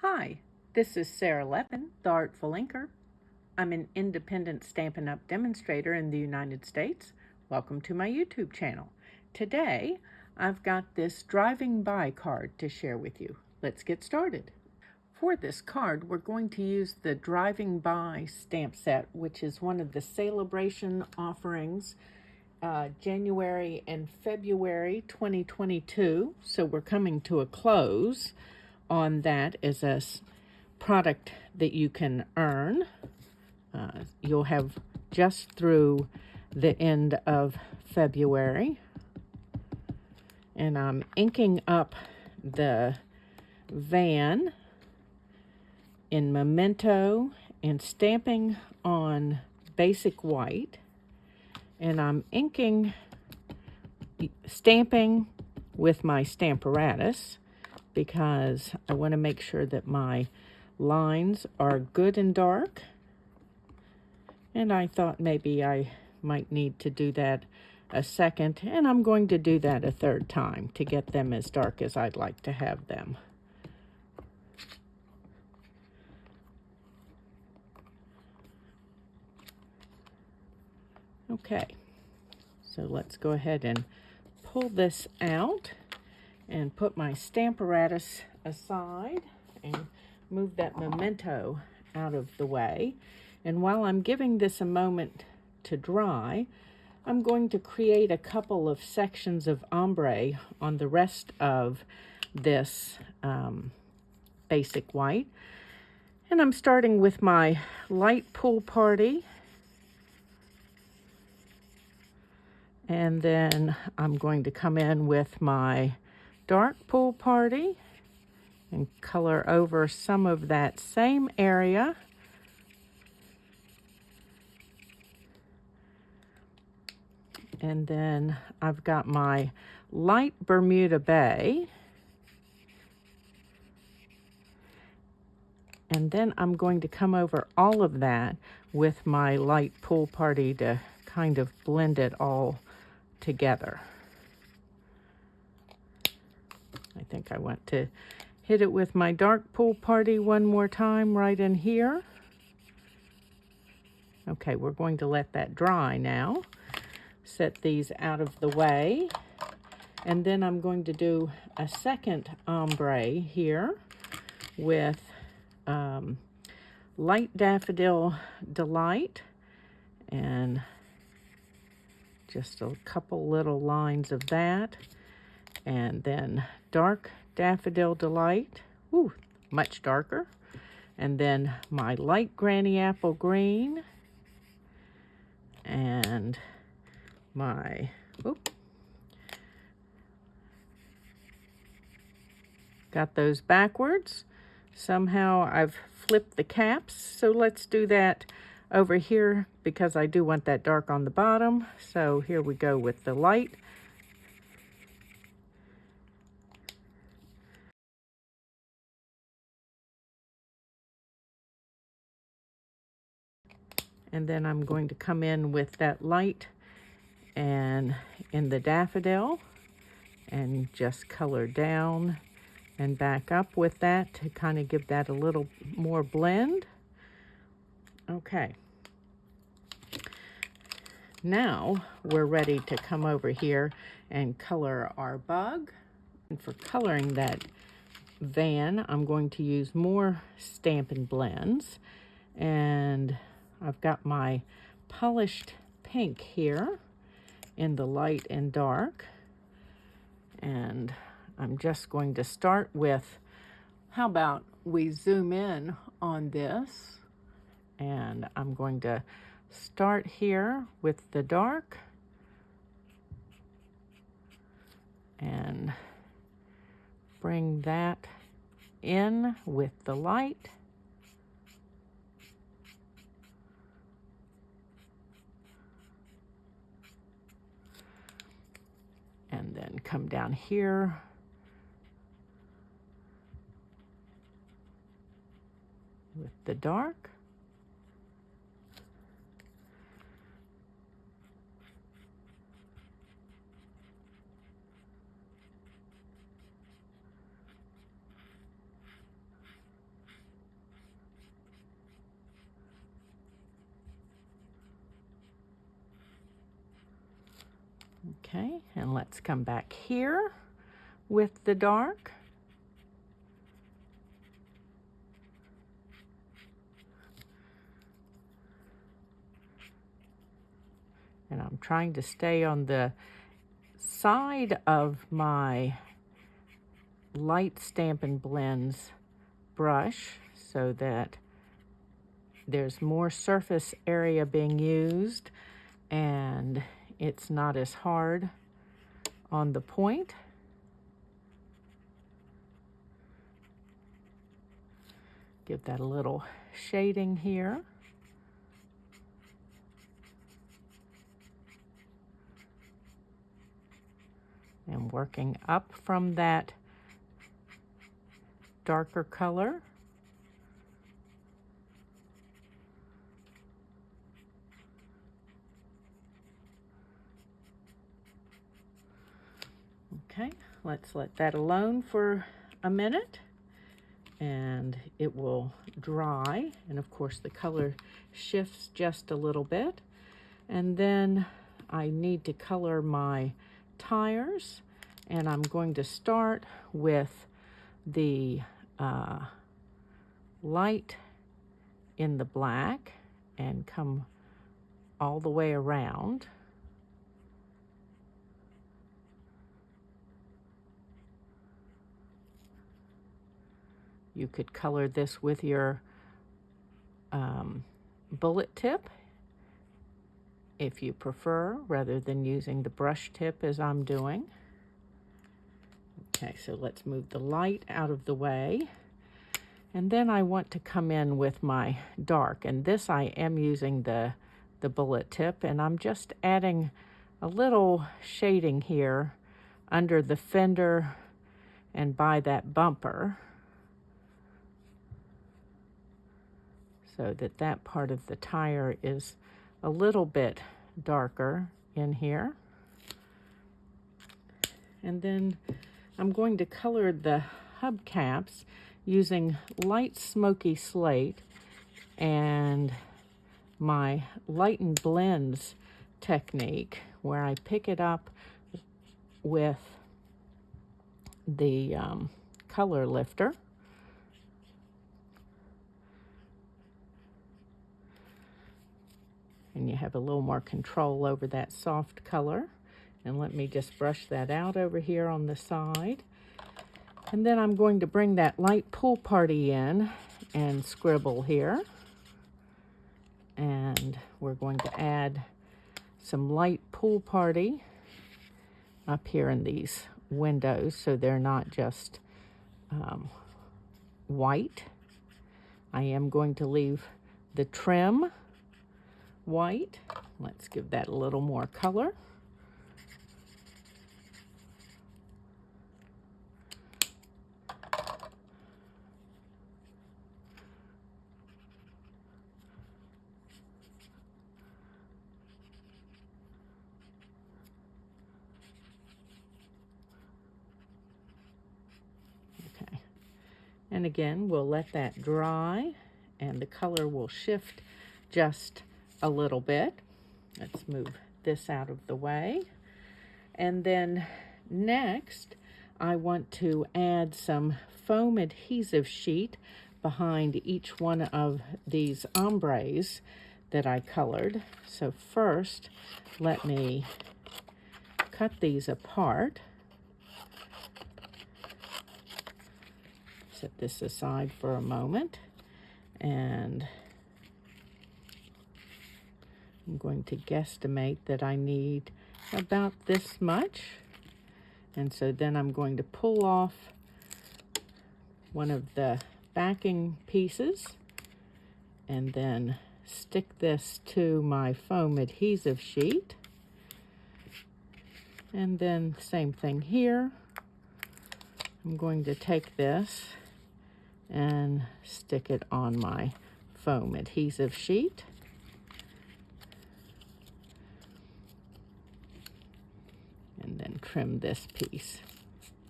Hi, this is Sara Levin, the Artful Inker. I'm an independent Stampin' Up! Demonstrator in the United States. Welcome to my YouTube channel. Today, I've got this driving by card to share with you. Let's get started. For this card, we're going to use the Driving By stamp set, which is one of the celebration offerings, January and February 2022. So we're coming to a close on that as a product that you can earn. You'll have just through the end of February. And I'm inking up the van in Memento and stamping on basic white. And I'm stamping with my Stamparatus because I want to make sure that my lines are good and dark. And I thought maybe I might need to do that a second, and I'm going to do that a third time to get them as dark as I'd like to have them. Okay, so let's go ahead and pull this out and put my Stamparatus aside and move that Memento out of the way. And while I'm giving this a moment to dry, I'm going to create a couple of sections of ombre on the rest of this basic white. And I'm starting with my light pool party. And then I'm going to come in with my dark pool party and color over some of that same area. And then I've got my light Bermuda Bay. And then I'm going to come over all of that with my light pool party to kind of blend it all together. I think I want to hit it with my dark pool party one more time right in here. Okay, we're going to let that dry now. Set these out of the way. And then I'm going to do a second ombre here with light Daffodil Delight and just a couple little lines of that. And then dark Daffodil Delight, ooh, much darker. And then my light Granny Apple Green and my, got those backwards. Somehow I've flipped the caps, so let's do that over here because I do want that dark on the bottom. So here we go with the light. And then I'm going to come in with that light and in the daffodil and just color down and back up with that to kind of give that a little more blend. Okay. Now we're ready to come over here and color our bug. And for coloring that van, I'm going to use more Stampin' Blends. And I've got my polished pink here in the light and dark. And I'm just going to start with, how about we zoom in on this? And I'm going to start here with the dark and bring that in with the light. And then come down here with the dark. Okay, and let's come back here with the dark. And I'm trying to stay on the side of my light Stampin' Blends brush so that there's more surface area being used and it's not as hard on the point. Give that a little shading here. And working up from that darker color. Okay, let's let that alone for a minute and it will dry. And of course the color shifts just a little bit. And then I need to color my tires, and I'm going to start with the light in the black and come all the way around. You could color this with your bullet tip if you prefer, rather than using the brush tip as I'm doing. Okay, so let's move the light out of the way. And then I want to come in with my dark, and this I am using the bullet tip, and I'm just adding a little shading here under the fender and by that bumper so that that part of the tire is a little bit darker in here. And then I'm going to color the hubcaps using light smoky slate and my lighten blends technique, where I pick it up with the color lifter. And you have a little more control over that soft color. And let me just brush that out over here on the side. And then I'm going to bring that light pool party in and scribble here. And we're going to add some light pool party up here in these windows so they're not just white. I am going to leave the trim white. Let's give that a little more color. Okay. And again, we'll let that dry and the color will shift just a little bit. Let's move this out of the way. And then next, I want to add some foam adhesive sheet behind each one of these ombres that I colored. So first, let me cut these apart. Set this aside for a moment, and I'm going to guesstimate that I need about this much. And so then I'm going to pull off one of the backing pieces and then stick this to my foam adhesive sheet. And then same thing here. I'm going to take this and stick it on my foam adhesive sheet. And then trim this piece.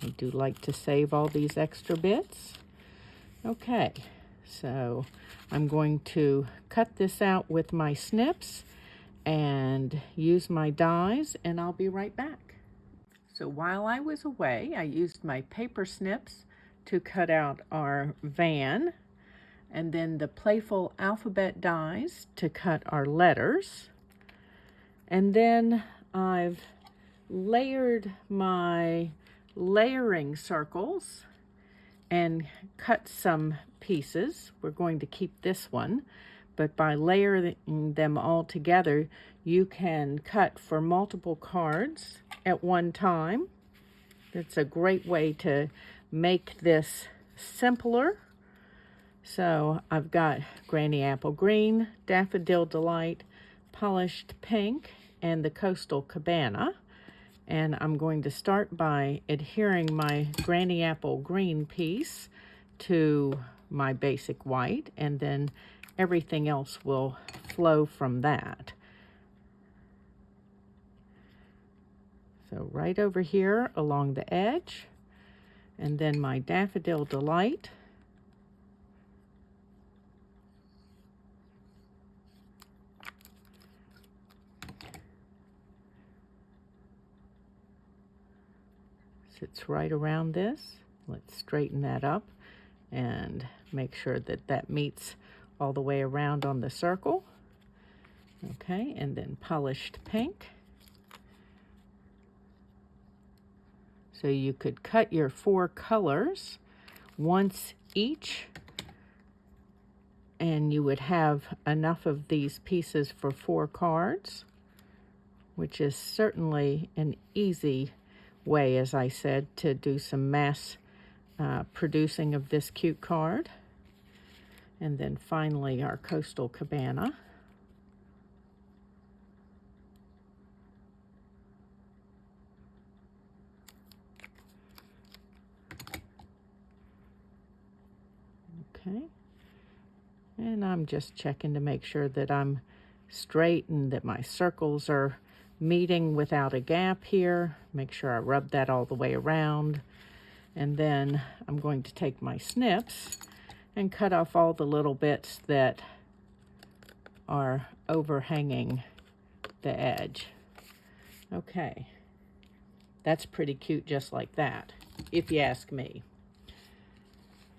I do like to save all these extra bits. Okay, so I'm going to cut this out with my snips and use my dies, and I'll be right back. So while I was away, I used my paper snips to cut out our van, and then the playful alphabet dies to cut our letters. And then I've layered my layering circles and cut some pieces. We're going to keep this one, but by layering them all together, you can cut for multiple cards at one time. It's a great way to make this simpler. So I've got Granny Apple Green, Daffodil Delight, Polished Pink, and the Coastal Cabana. And I'm going to start by adhering my Granny Apple Green piece to my basic white, and then everything else will flow from that. So right over here along the edge, and then my Daffodil Delight. Sits right around this. Let's straighten that up and make sure that that meets all the way around on the circle. Okay, and then Polished Pink. So you could cut your 4 colors once each, and you would have enough of these pieces for 4 cards, which is certainly an easy way, as I said, to do some mass producing of this cute card. And then finally our Coastal Cabana. Okay, and I'm just checking to make sure that I'm straight and that my circles are meeting without a gap here. Make sure I rub that all the way around. And then I'm going to take my snips and cut off all the little bits that are overhanging the edge. Okay, that's pretty cute just like that, if you ask me.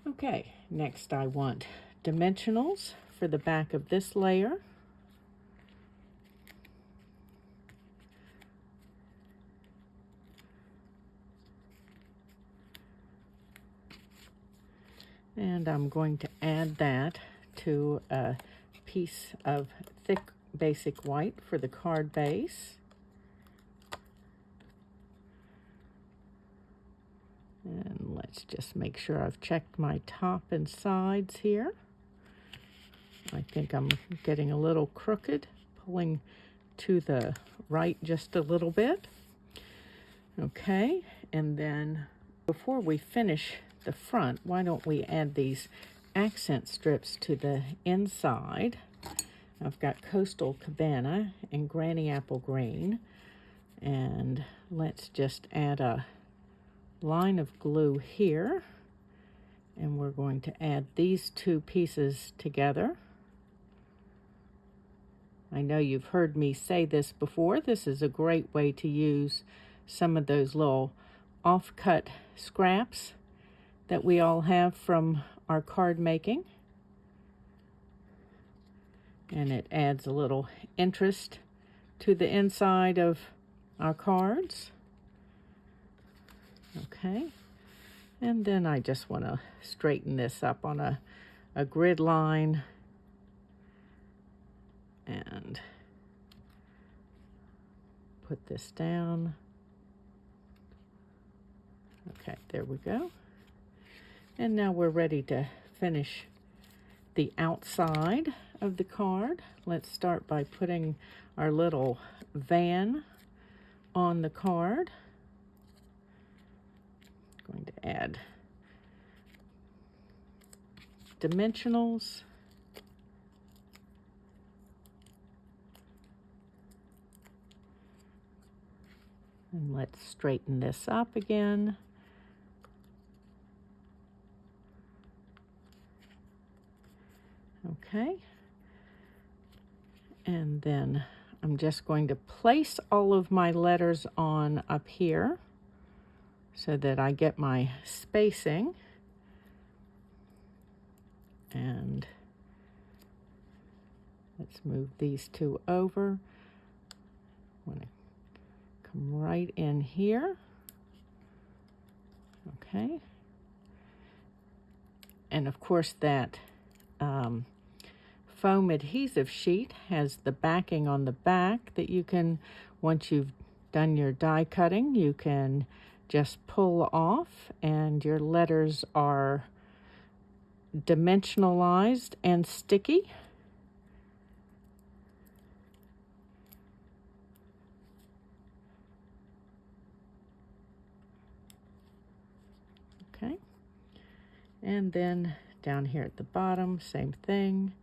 Okay, next I want dimensionals for the back of this layer. And I'm going to add that to a piece of thick basic white for the card base. And let's just make sure I've checked my top and sides here. I think I'm getting a little crooked, pulling to the right just a little bit. Okay, and then before we finish the front, why don't we add these accent strips to the inside. I've got Coastal Cabana and Granny Apple Green, and let's just add a line of glue here, and we're going to add these 2 pieces together. I know you've heard me say this before. This is a great way to use some of those little off-cut scraps that we all have from our card making. And it adds a little interest to the inside of our cards. Okay, and then I just want to straighten this up on a grid line and put this down. Okay, there we go. And now we're ready to finish the outside of the card. Let's start by putting our little van on the card. Going to add dimensionals. And let's straighten this up again. Okay. And then I'm just going to place all of my letters on up here so that I get my spacing. And let's move these two over. I'm going to come right in here. Okay. And of course that foam adhesive sheet has the backing on the back that you can, once you've done your die cutting, you can just pull off, and your letters are dimensionalized and sticky. Okay. And then down here at the bottom, same thing.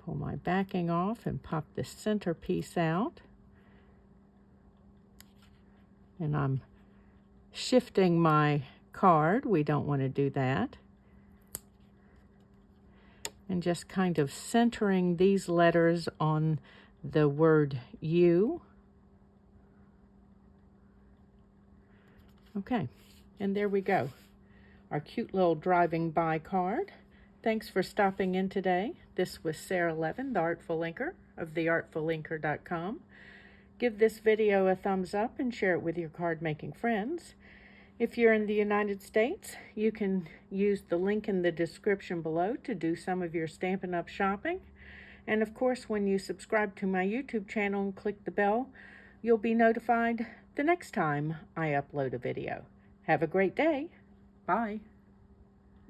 Pull my backing off and pop this center piece out. And I'm shifting my card. We don't want to do that. And just kind of centering these letters on the word U. Okay, and there we go. Our cute little driving by card. Thanks for stopping in today. This was Sara Levin, the Artful Inker of theartfulinker.com. Give this video a thumbs up and share it with your card making friends. If you're in the United States, you can use the link in the description below to do some of your Stampin' Up! Shopping. And of course, when you subscribe to my YouTube channel and click the bell, you'll be notified the next time I upload a video. Have a great day. Bye.